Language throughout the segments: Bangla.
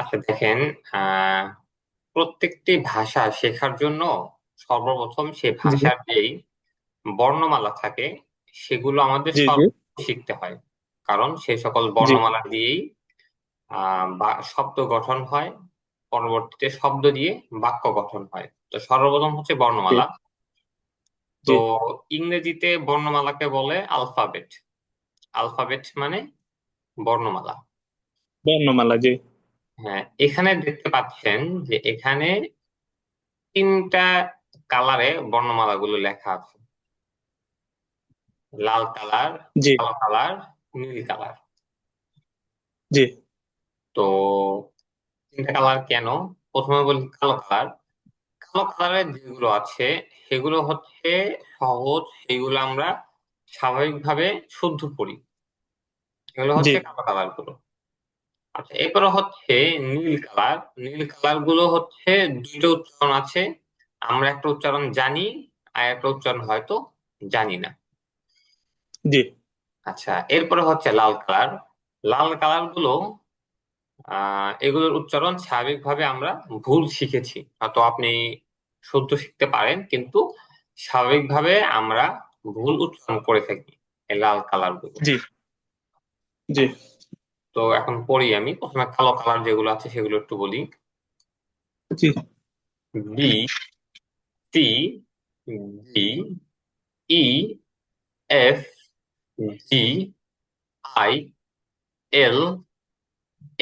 আচ্ছা দেখেন, আহ প্রত্যেকটি ভাষা শেখার জন্য সর্বপ্রথম সে জি ভাষার যেই বর্ণমালা থাকে সেগুলো আমাদের জি জি শিখতে হয়। কারণ সে সকল জি বর্ণমালা দিয়েই বা শব্দ গঠন হয়, পরবর্তীতে শব্দ দিয়ে বাক্য গঠন হয়। তো সর্বপ্রথম হচ্ছে জি বর্ণমালা। তো জি ইংরেজিতে বর্ণমালাকে বলে আলফাবেট। আলফাবেট মানে বর্ণমালা। বর্ণমালা। জি হ্যাঁ, এখানে দেখতে পাচ্ছেন যে এখানে তিনটা কালারে বর্ণমালাগুলো লেখা আছে: লাল কালার, জি কালো কালার, নীল কালার। জি তো তিনটা কালার কেন? প্রথমে বলি কালো কালার। কালো কালারের যেগুলো আছে সেগুলো হচ্ছে সহজ, সেগুলো আমরা স্বাভাবিকভাবে শুদ্ধ পড়ি। এগুলো জি হচ্ছে কালো কালার গুলো। আচ্ছা, এরপরে হচ্ছে নীল কালার। নীল কালার গুলো হচ্ছে দুইটা উচ্চারণ আছে, আমরা একটা উচ্চারণ জানি আর একটা উচ্চারণ হয়তো জানি না। জি আচ্ছা, এরপরে হচ্ছে লাল কালার। লাল কালার গুলো এগুলোর উচ্চারণ স্বাভাবিকভাবে আমরা ভুল শিখেছি, হয়তো আপনি শুদ্ধ শিখতে পারেন কিন্তু স্বাভাবিকভাবে আমরা ভুল উচ্চারণ করে থাকি এই লাল কালার গুলো। জি জি তো এখন পড়ি, আমি প্রথমে কালো কালার যেগুলো আছে সেগুলো একটু বলি: G B, C, D, E, F, G, I, L,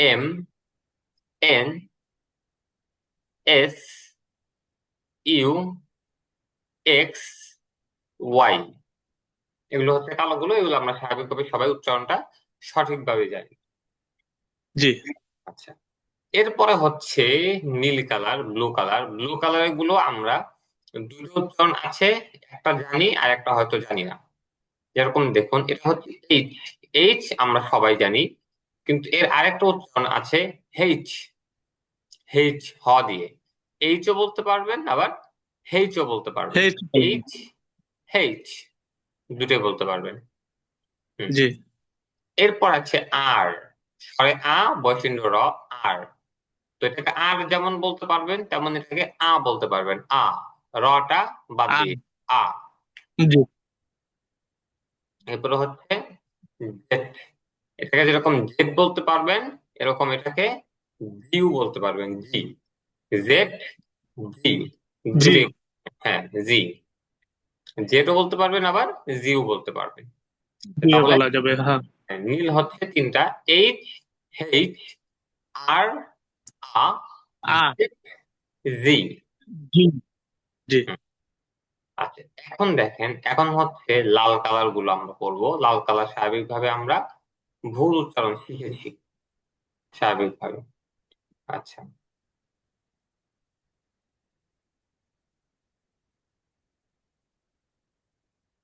M, N, S, U, X, Y. এগুলো হচ্ছে কালোগুলো, এগুলো আমরা স্বাভাবিকভাবে সবাই উচ্চারণটা সঠিকভাবে জানি। জি আচ্ছা, এরপরে হচ্ছে নীল colour, blue colour. Blue colour গুলো আমরা দুটো উচ্চারণ আছে, একটা জানি আর একটা হয়তো জানি না। যেরকম দেখুন, এটা হচ্ছে এইচ। এইচ আমরা সবাই জানি, কিন্তু এর আরেকটা উচ্চারণ আছে এইচ। এইচ হ দিয়ে এইচও বলতে পারবেন, আবার এইচও বলতে পারবেন। এই তো বললাম। এইচ, এইচ দুটোই বলতে পারবেন। হুম। জি এরপর আছে আর। স্বরে আ, বয়সিন্ধ্র র, আর। তো এটাকে আর যেমন বলতে পারবেন তেমন এটাকে আ বলতে পারবেন, আ। রটা বাদ আর দিয়ে আ। জি এরপরে হচ্ছে জেড। এটাকে যেরকম জেড বলতে পারবেন, এরকম এটাকে জিউ বলতে পারবেন, জি। জেড, জি, জি দুটোই। হ্যাঁ, জি। জেডও বলতে পারবেন, আবার জিও বলতে পারবেন। দিয়ে তাহলে বলা যাবে। হ্যাঁ। নীল হচ্ছে তিনটা: এইচ, এইচ, আর, আ, আ জি। জি জি আচ্ছা, এখন দেখেন, এখন হচ্ছে লাল কালার গুলো আমরা পড়বো। লাল কালার স্বাভাবিকভাবে আমরা ভুল উচ্চারণ শিখেছি স্বাভাবিকভাবে। আচ্ছা,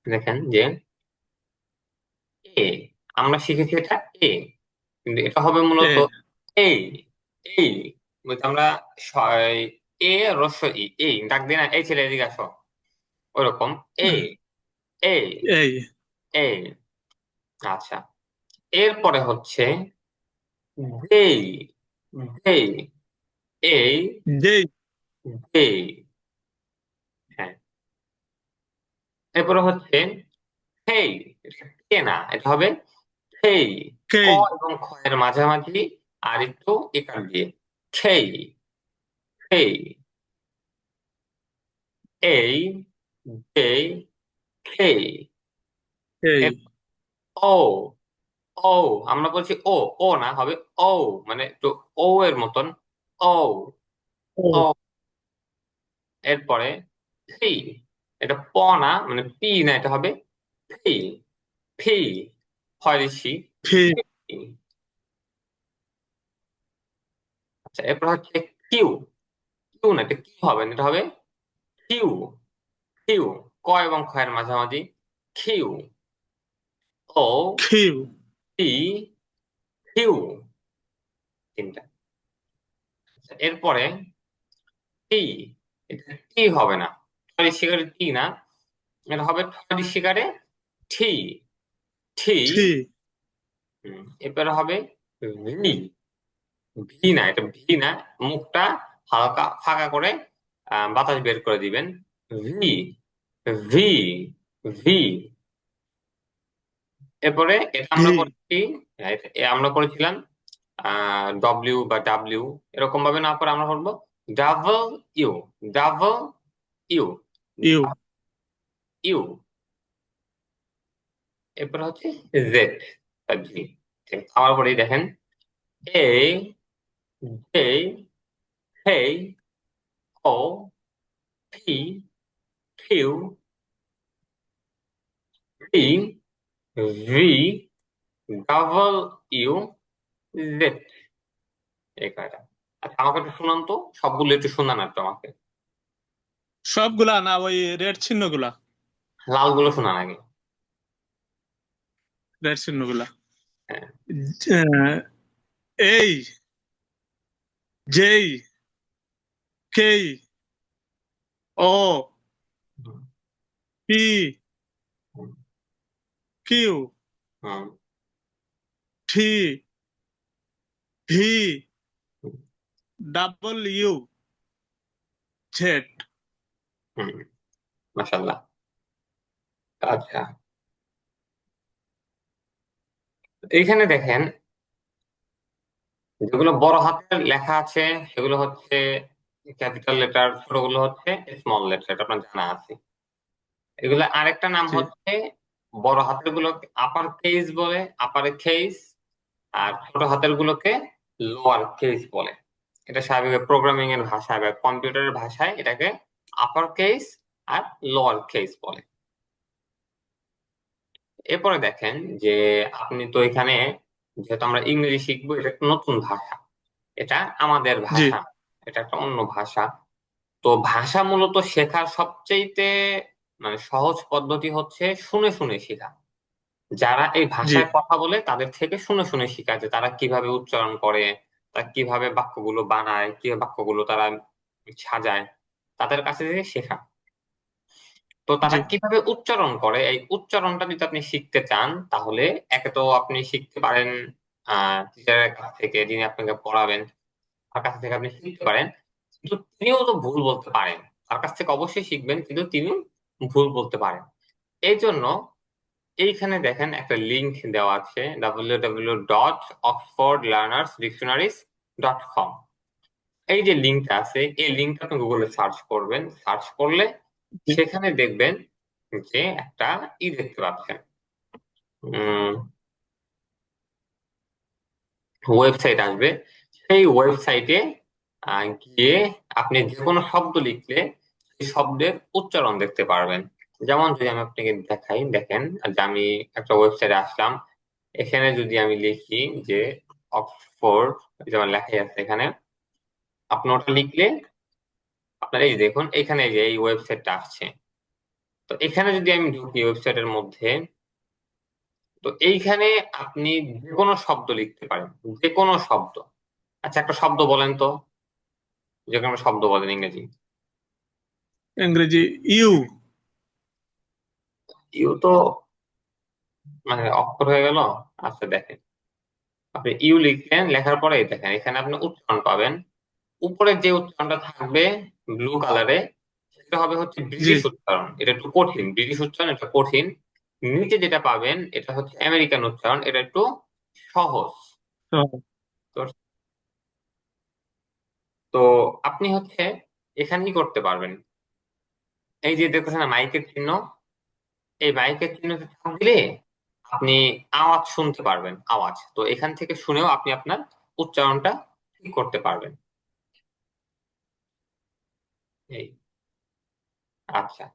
দেখেন যে এ, আমরা শিখেছি এটা এ, কিন্তু এটা হবে এ মূলত এই। এই বলতে আমরা স- এ রস্ব ই, এই ডাক দিই না, এই ছেলে এদিকে আসো, ওরকম এ। এই, এই এই। আচ্ছা, এরপরে হচ্ছে যেই। যেই, এই, যেই যেই। হ্যাঁ, এরপরে হচ্ছে হেই। এটা কে না, এটা হবে খেই। ক খেই এবং খ এর মাঝামাঝি আর একটু একার দিয়ে খেই। খেই, এই, যেই, খেই। খেই এর ও। ও, আমরা বলছি ও। ও না, হবে ও, মানে একটু ও এর মতন। ও, ও ও। এরপরে ফি। এটা প না, মানে পি না, এটা হবে ফি। ফি, হয় ঋষি, ফি ফি। আচ্ছা, এরপর হচ্ছে কিউ। কিউ না, এটা কি হবে না, এটা হবে কিউ। কিউ, ক এবং খ এর মাঝামাঝি কিউ। ও, খিউ পি, কিউ। তিনটা। আচ্ছা, এরপরে টি। এটা টি হবে না, ঠয়ের শিকারে টি না, এটা হবে ঠয়ের শিকারে ঠি। ঠি। ঠি এরপরে হবে রি। ভি না, এটা ভি না। মুখটা হালকা ফাঁকা করে বাতাস বের করে দিবেন। V, V, V. এরপরে এটা ভি। আমরা করেছি, আমরা করেছিলাম ডব্লিউ বা ডাব্লিউ, এরকম ভাবে না করে আমরা করবো double U, double U, U. U. এরপর হচ্ছে জেড, জি। আবার পরেই দেখেন এ, জে, হেই, O, P, Q, P, V, double U, Z. এই কয়টা। আচ্ছা আমাকে একটু শুনান তো, সবগুলো একটু শোনান একটু আমাকে। সবগুলা না, ওই রেড চিহ্ন গুলা। লাল গুলো শোনান আগে। রেড চিহ্ন গুলা। হ্যাঁ। এই, জেই, কেই, ও, হুম, পি, হুম, কিউ, হুম, টি, ভি, হুম, ডাবল ইউ, জেড। হুম, মাশাআল্লাহ। আচ্ছা, এইখানে দেখেন যেগুলো বড় হাতের লেখা আছে সেগুলো হচ্ছে ক্যাপিটাল লেটার, ছোটগুলো হচ্ছে স্মল লেটার, এটা আপনার জানা আছে। এগুলো আরেকটা নাম জি। হচ্ছে, বড় হাতের গুলোকে আপার কেস বলে, আপার কেস। আর ছোট হাতের গুলোকে লোয়ার কেস বলে। এটা স্বাভাবিক প্রোগ্রামিং এর ভাষায় বা কম্পিউটারের ভাষায় এটাকে আপার কেস আর লোয়ার কেস বলে। এরপরে দেখেন যে আপনি তো এখানে, যেহেতু আমরা ইংরেজি শিখবো, এটা একটা নতুন ভাষা, এটা আমাদের জি। ভাষা, এটা একটা অন্য ভাষা। তো ভাষা মূলত শেখার সবচেয়েতে মানে সহজ পদ্ধতি হচ্ছে শুনে শুনে শেখা। যারা এই জি। ভাষায় কথা বলে তাদের থেকে শুনে শুনে শেখা, যে তারা কিভাবে উচ্চারণ করে, তারা কিভাবে বাক্যগুলো বানায়, কিভাবে বাক্যগুলো তারা সাজায়, তাদের কাছে থেকে শেখা। তো তারা জি। কিভাবে উচ্চারণ করে, এই উচ্চারণটা যদি আপনি শিখতে চান তাহলে একে তো আপনি শিখতে পারেন টিচারের কাছ থেকে, যিনি আপনাকে পড়াবেন তার কাছ থেকে আপনি শিখতে পারেন। কিন্তু তিনিও তো ভুল বলতে পারেন, তার কাছ থেকে অবশ্যই শিখবেন, কিন্তু তিনি ভুল বলতে পারেন। এই জন্য এইখানে দেখেন একটা লিংক দেওয়া আছে, www.oxfordlearnersdictionaries.com। এই যে লিঙ্কটা আছে, এই লিঙ্কটা আপনি গুগলে সার্চ করবেন, সার্চ করলে জি। সেখানে দেখবেন যে একটা দেখতে পাচ্ছেন, ওয়েবসাইট আসবে। সেই ওয়েবসাইটে গিয়ে আপনি যে কোনো শব্দ লিখলে সেই শব্দের উচ্চারণ দেখতে পারবেন। যেমন যদি আমি আপনাকে দেখাই, দেখেন যে আমি একটা ওয়েবসাইটে আসলাম, এখানে যদি আমি লিখি যে অক্সফোর্ড, যেমন লেখাই আছে এখানে, আপনি ওটা লিখলে আপনার এই যে দেখুন এখানে যে এই ওয়েবসাইটটা আসছে। তো এখানে যদি আমি ঢুকি ওয়েবসাইটের মধ্যে, তো এইখানে আপনি যে কোনো শব্দ লিখতে পারেন, যে কোনো শব্দ। আচ্ছা একটা শব্দ বলেন তো, যে কোনো শব্দ বলেন ইংরেজি। ইংরেজি ইউ। ইউ তো মানে অক্ষর হয়ে গেল। আচ্ছা দেখেন, আপনি ইউ লিখলেন, লেখার পরে এই দেখেন এখানে আপনি উচ্চারণ পাবেন। উপরে যে উচ্চারণটা থাকবে ব্লু কালারে, সেটা হবে হচ্ছে জি। ব্রিটিশ উচ্চারণ, এটা একটু কঠিন, ব্রিটিশ উচ্চারণ এটা কঠিন। নিচে যেটা পাবেন এটা হচ্ছে আমেরিকান উচ্চারণ, এটা একটু সহজ। তো, তো তো আপনি হচ্ছে এখানে কি করতে পারবেন, এই যে দেখতেছেন না মাইকের চিহ্ন, এই মাইকের চিহ্নতে চাপ দিলে আপনি আওয়াজ শুনতে পারবেন, আওয়াজ। তো এখান থেকে শুনেও আপনি আপনার উচ্চারণটা ঠিক করতে পারবেন। এই, আচ্ছা।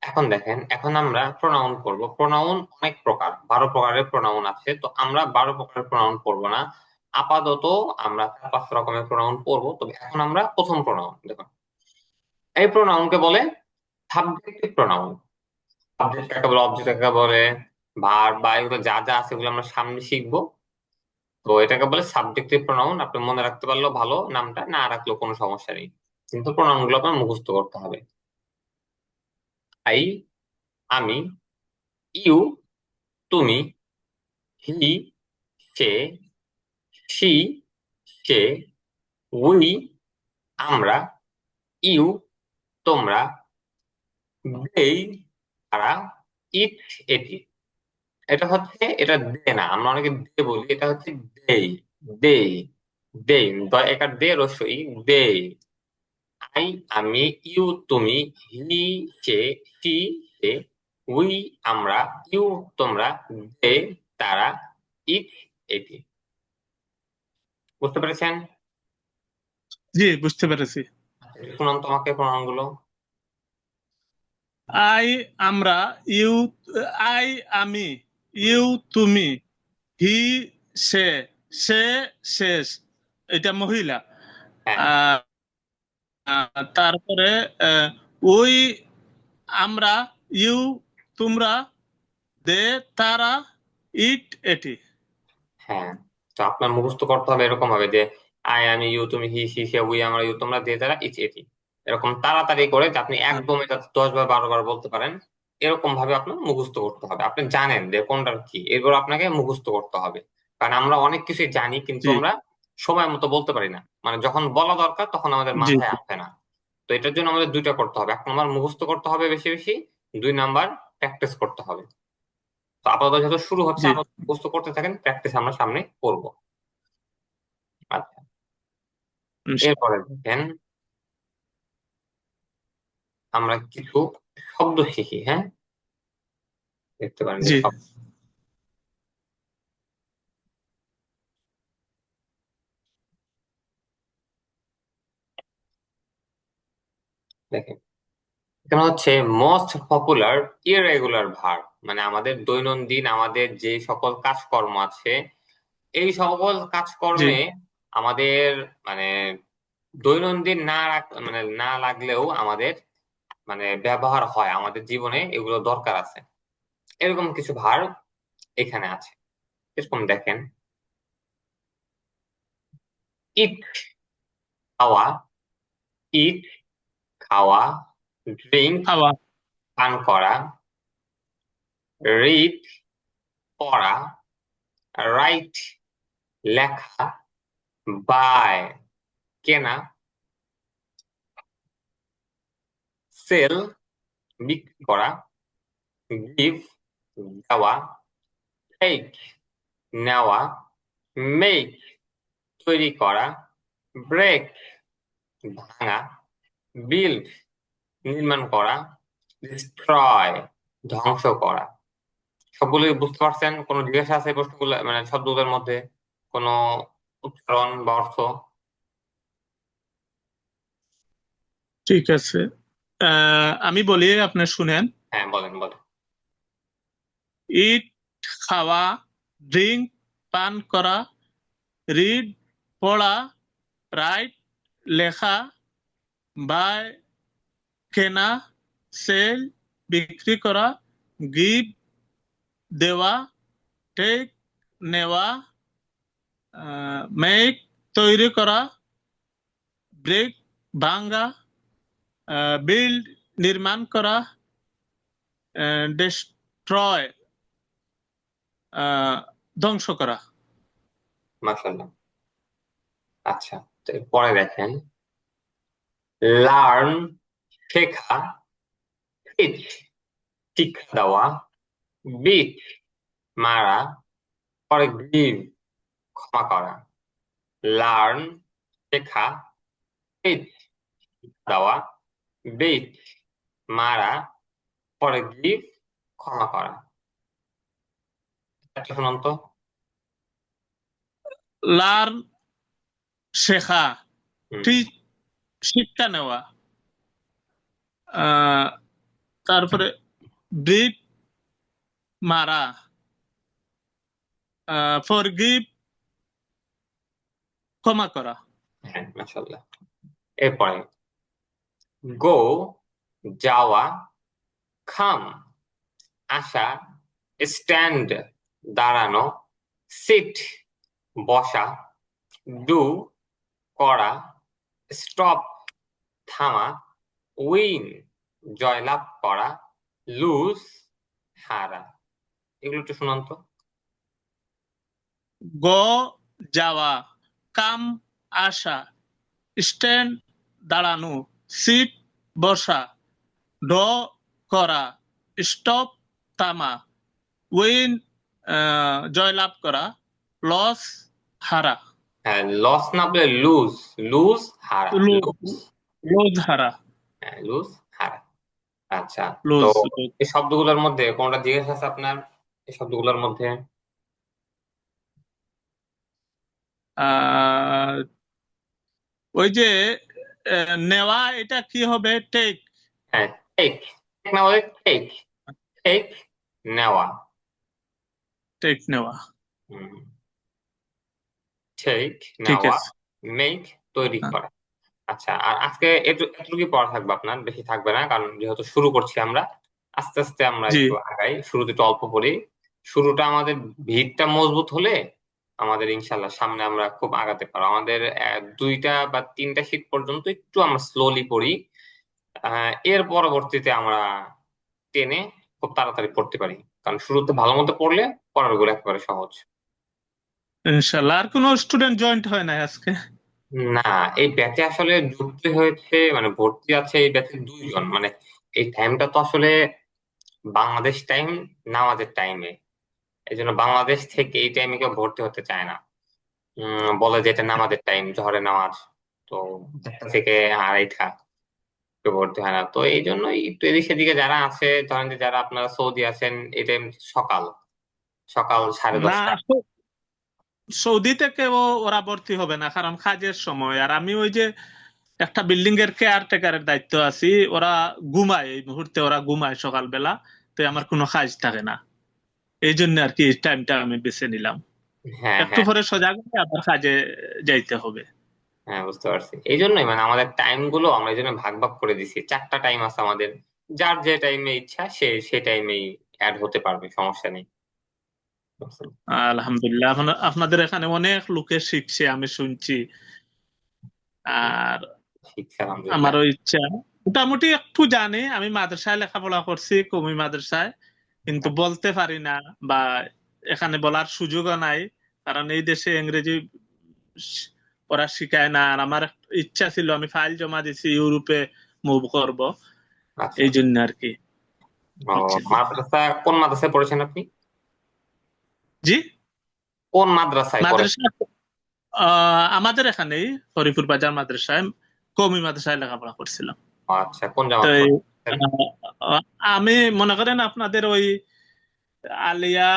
এখন দেখেন, এখন আমরা প্রোনাউন করব। প্রোনাউন অনেক প্রকার, 12 প্রকারের প্রোনাউন আছে, তো আমরা 12 প্রকারের প্রোনাউন পড়বো না। আপাতত আমরা 4-5 রকমের প্রোনাউন পড়বো। তবে এখন আমরা প্রথম প্রোনাউন দেখুন, এই প্রোনাউনকে বলে সাবজেক্টিভ প্রোনাউন। সাবজেক্ট কাকে বলে, অবজেক্ট কাকে বলে, ভার্ব বা এগুলো যা যা আছে এগুলো আমরা সামনে শিখবো। তো এটাকে বলে সাবজেক্টিভ প্রোনাউন। আপনি মনে রাখতে পারলেও ভালো, নামটা না রাখলেও কোনো সমস্যা নেই, কিন্তু প্রোনাউন গুলো আপনার মুখস্থ করতে হবে। আই, আমি, ইউ, তুমি, হি, সে, সি, সে, উই আমরা, ইউ তোমরা, দেই তারা, ইট এটি। এটা দে না, আমরা অনেকে দে বলি, এটা হচ্ছে দেই। দেই, দেই একার দে রস্যই, দেই। আই আমি, ইউ তুমি, হি সে, সি সে, উই আমরা, ইউ তোমরা, দে তারা, ইট এটি। বুঝতে পেরেছেন? জি, বুঝতে পেরেছি। আচ্ছা, শুনুন তোমাকে প্রণামগুলো। আই আমরা, ইউ আই আমি, ইউ তুমি, হি সে, সে শেষ, এটা মহিলা। হ্যাঁ, আহ, তারপরে ওই আমরা, ইউ তোমরা, দে তারা, ইট এটি। হ্যাঁ। তো আপনার মুখস্থ করতে হবে এরকম ভাবে যে আই আমি, ইউ তুমি, হি সি সে, উই আমরা, ইউ তোমরা, দে তারা, ইট এটি। এরকম তাড়াতাড়ি করে যে আপনি একদম এটা 10 বার 12 বার বলতে পারেন, এরকম ভাবে আপনার মুখস্থ করতে হবে। আপনি জানেন যে কোনটার কি, এরপর আপনাকে মুখস্থ করতে হবে। কারণ আমরা অনেক কিছুই জানি, কিন্তু জি আমরা সময় মতো বলতে পারি না, মানে যখন বলা দরকার তখন আমাদের জি মাথায় আসে না। তো এটার জন্য আমাদের দুইটা করতে হবে: 1 নাম্বার মুখস্থ করতে হবে বেশি বেশি, 2 নাম্বার প্র্যাকটিস করতে হবে। তো আপাতত যেহেতু শুরু হচ্ছে, জি। আপনারা মুখস্থ করতে থাকেন, প্র্যাকটিস আমরা সামনে করবো। আচ্ছা, এরপরে দেখেন, আমরা কিছু শব্দ শিখি। হ্যাঁ, দেখতে পারেন যে জি শব্দ। দেখেন, এখানে হচ্ছে মোস্ট পপুলার ইররেগুলার ভার্ব, মানে আমাদের দৈনন্দিন আমাদের যে সকল কাজকর্ম আছে, এই সকল জি কাজকর্মে আমাদের মানে দৈনন্দিন মানে না লাগলেও আমাদের মানে ব্যবহার হয়, আমাদের জীবনে এগুলো দরকার আছে। এরকম কিছু ভার্ব এখানে আছে। এরকম দেখেন: ইট খাওয়া, ইট খাওয়া, ড্রিঙ্ক হাওয়া। পান করা, রিড পড়া, রাইট লেখা, বাই কেনা, সেল বিক্রি করা, গিভ দেওয়া, টেক নেওয়া, মেক তৈরি করা, ব্রেক ভাঙা, বিল্ড নির্মাণ করা, ডিস্ট্রয় ধ্বংস করা। সবগুলো বুঝতে পারছেন? কোনো জিজ্ঞাসা আছে এই প্রশ্নগুলো, মানে শব্দগুলোর মধ্যে কোনো উচ্চারণ বা অর্থ? ঠিক আছে, আমি বলি, আপনি শুনেন। হ্যাঁ, বলেন বলেন। ইট খাওয়া, ড্রিঙ্ক পান করা, রিড পড়া, রাইট লেখা, বাই কেনা, সেল বিক্রি করা, গিভ দেওয়া, টেক নেওয়া, মেক তৈরি করা, ব্রেক ভাঙা, বিল্ড নির্মাণ করা, ডিস্ট্রয় ধ্বংস করা। মাশাআল্লাহ। আচ্ছা, তো পরে দেখেন: লার্ন শেখা, টিচ শিক্ষা দেওয়া, বিট মারা, পরে গিভ ক্ষমা করা। লার্ন শেখা, টিচ দেওয়া, বিট মারা, পরে গিভ ক্ষমা করা। একটা শুনুন তো। লার্ন শেখা, হুম। টিচ শিক্ষা নেওয়া, আহ, তারপরে ব্রিড মারা, ফরগিভ ক্ষমা করা। হ্যাঁ, মাশাআল্লাহ। এরপরে গো যাওয়া, খাম আসা, স্ট্যান্ড দাঁড়ানো, সিট বসা, ডু করা, স্টপ থামা, উইন জয়লাভ করা, লুজ হারা। এগুলো একটু শুনান তো। গো যাওয়া, কাম আসা, স্ট্যান্ড দাঁড়ানো, সিট বসা, ড করা, স্টপ থামা, উইন জয়লাভ করা, লস হারা। হ্যাঁ, লস না বলে লুজ। লুজ, হারা। লুজ। লুজ হারা। হ্যাঁ, লুজ, হারা। আচ্ছা। তো লুজ। এই শব্দগুলোর মধ্যে কোনটা জিজ্ঞেস আছে আপনার, এই শব্দগুলোর মধ্যে? ওই যে নেওয়া, এটা কি হবে? টেক। হ্যাঁ, টেক। টেক না বলে টেক। টেক, নেওয়া। টেক নেওয়া। হুম, টেক, ঠিক নেওয়া। আছে। মেক, তৈরি হ্যাঁ। করা। আচ্ছা, আর আজকে এটুকুই পড়া থাকবে আপনার, বেশি থাকবে না, কারণ যেহেতু শুরু করছি আমরা, আস্তে আস্তে আমরা জি। একটু আগাই, শুরুতে একটু অল্প পড়ি। শুরুটা আমাদের, ভিতটা মজবুত হলে আমাদের ইনশাল্লাহ সামনে আমরা খুব আগাতে পারবো। আমাদের দুইটা বা তিনটা শীট পর্যন্ত একটু আমরা স্লোলি পড়ি। এর পরবর্তীতে আমরা টেনে খুব তাড়াতাড়ি পড়তে পারি, কারণ শুরুতে ভালো মতো পড়লে পরের গুলো একেবারে সহজ। ইনশাল্লাহ। আর কোনো স্টুডেন্ট জয়েন্ট হয় না আজকে? না, এই ব্যাচে আসলে যুক্ত হয়েছে, মানে ভর্তি আছে এই ব্যাচে দুইজন। মানে এই টাইমটা তো আসলে বাংলাদেশ টাইম, নামাজের টাইমে, এই জন্য বাংলাদেশ থেকে এই টাইমে কেউ ভর্তি হতে চায় না। বলে যে এটা নামাজের টাইম, জোহরের নামাজ। তো 1টা থেকে 2:30, কেউ ভর্তি হয় না। তো এই জন্যই একটু এদিক সেদিকে যারা আছে, ধরেন যে যারা আপনারা সৌদি আছেন, এই টাইম সকাল সকাল সাড়ে না, দশটা সৌদি থেকে ওরা ভর্তি হবে না, কারণ কাজের সময়। আর আমি ওই যে একটা বিল্ডিং এর কেয়ারটেকারের দায়িত্ব আছি। ওরা ঘুমায়, এই মুহূর্তে ওরা ঘুমায় সকালবেলা। তো আমার কোনো কাজ থাকে না। এই জন্য আর কি এই টাইমটা আমি বেছে নিলাম। হ্যাঁ, একটু হ্যাঁ, পরে সোজা করে আবার কাজে যাইতে হবে। হ্যাঁ, বুঝতে পারছি। এই জন্যই মানে আমাদের টাইম গুলো আমরা এই জন্য ভাগ ভাগ করে দিছি, 4টা টাইম আছে আমাদের। যার যে টাইমে ইচ্ছা সে সেই টাইমেই অ্যাড হতে পারবে, সমস্যা নেই। বুঝছেন? আলহামদুলিল্লাহ, আপনাদের এখানে অনেক লোকে শিখছে আমি শুনছি। আর শিখছে আলহামদুলিল্লাহ। আমারও ইচ্ছা। মোটামুটি একটু জানি, আমি মাদ্রাসায় লেখাপড়া করছি, কওমি মাদ্রাসায়। কিন্তু বলতে পারি না, বা এখানে বলার সুযোগও নাই। কারণ এই দেশে ইংরেজি শ- পড়া শিখায় না। আর আমার ইচ্ছা ছিল, আমি ফাইল জমা দিছি ইউরোপে মুভ করব। আচ্ছা। এই জন্য আর কি। ও, বুঝছেন? মাদ্রাসা কোন মাদ্রাসায় পড়েছেন আপনি? জি। কোন মাদ্রাসায় পড়েছেন? মাদ্রাসা আমাদের এখানেই হরিপুর বাজার মাদ্রাসায়, কওমি মাদ্রাসায় লেখাপড়া করছিলাম। আচ্ছা, কোন তো জামাত পড়েছেন? আমি মনে করেন আপনাদের ওই আলিয়া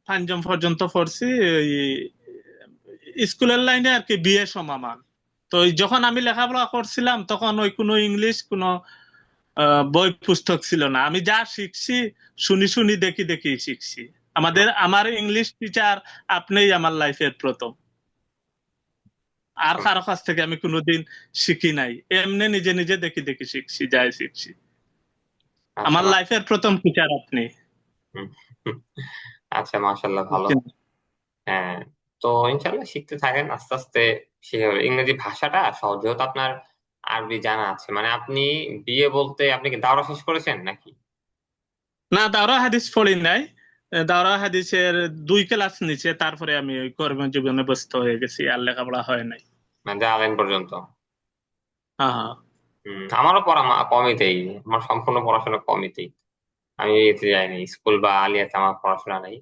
পঞ্চম পর্যন্ত পড়ছি, ওই স্কুলের লাইনে আর কি, বিএ সমমান। তো ওই যখন আমি লেখাপড়া করছিলাম তখন ওই কোনো ইংলিশ কোনো বই পুস্তক ছিল না। আমি যা শিখছি শুনি শুনি দেখি দেখি শিখছি। আমার ইংলিশ টিচার আপনিই আমার লাইফের প্রথম। আর কারো কাছ থেকে আমি কোনোদিন শিখি নাই, এমনি নিজে নিজে দেখি দেখি শিখছি, যাই শিখছি। আচ্ছা, আমার লাইফের প্রথম টিচার আপনি। হুম, হুম। আচ্ছা, মাশাল্লাহ, ভালো। বুঝছেন? হ্যাঁ। তো ইনশাল্লাহ শিখতে থাকেন আস্তে আস্তে, শিখে যাবেন। ইংরেজি ভাষাটা সহজ, যেহেতু আপনার আরবি জানা আছে। মানে আপনি বিয়ে বলতে আপনি কি দাওরা শেষ করেছেন নাকি? না, দাওরা হাদিস পড়ি নাই। দাওরা হাদিসের 2 ক্লাস নিচে, তারপরে আমি ওই কর্মজীবনে ব্যস্ত হয়ে গেছি, আর লেখাপড়া হয় নাই। মানে যা আলেন পর্যন্ত? হ্যাঁ, হ্যাঁ। আমারও পড়া কমিতেই, আমার সম্পূর্ণ পড়াশোনা কমিতেই। আমি এতে যাইনি, স্কুল বা আলিয়াতে আমার পড়াশোনা নেই।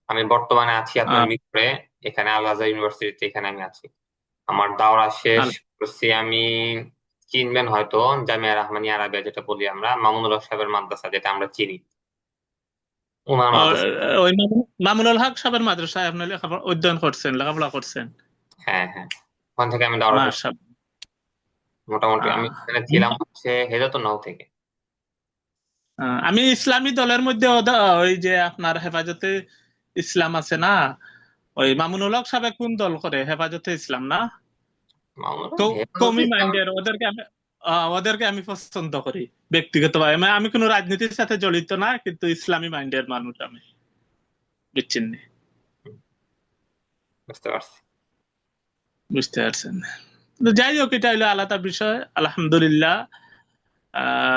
আমি বর্তমানে আছি আপনার আহ, মিরপুরে, এখানে আল আজহার ইউনিভার্সিটিতে, এখানে আমি আছি। আমার দাওরা শেষ আল- করছি আমি, চিনবেন হয়তো, জামিয়া রহমানিয়া আরাবিয়া যেটা বলি আমরা, মামুনুল হক সাহেবের মাদ্রাসা যেটা আমরা চিনি, ওনার মাদ্রাসা। ওই মামুনুল হক সাহেবের মাদ্রাসায় আপনি লেখাপড়া অধ্যয়ন করছেন, লেখাপড়া করছেন? হ্যাঁ, হ্যাঁ, ওখান থেকে আমি দাওরা শেষ করি। মাশাআল্লাহ। মোটামুটি আমি আহ, এখানে ছিলাম হচ্ছে হেদায়েতুন নাও থেকে। আমি ইসলামী দলের মধ্যে ওই যে আপনার হেফাজতে ইসলাম আছে না, ওই মামুনুল হক সাহেব কোন দল করে? হেফাজতে ইসলাম না? মামুনুল হক হেফাজতে কওমি ইসলাম। মাইন্ডের ওদেরকে আমি পছন্দ করি ব্যক্তিগতভাবে। আমি কোনো রাজনীতির সাথে জড়িত না, কিন্তু ইসলামী মাইন্ডের মানুষ আমি। বুঝছেন নি? হুম, বুঝতে পারছি। বুঝতে পারছেন? তো যাই হোক, এটা হলো আলাদা বিষয়। আলহামদুলিল্লাহ।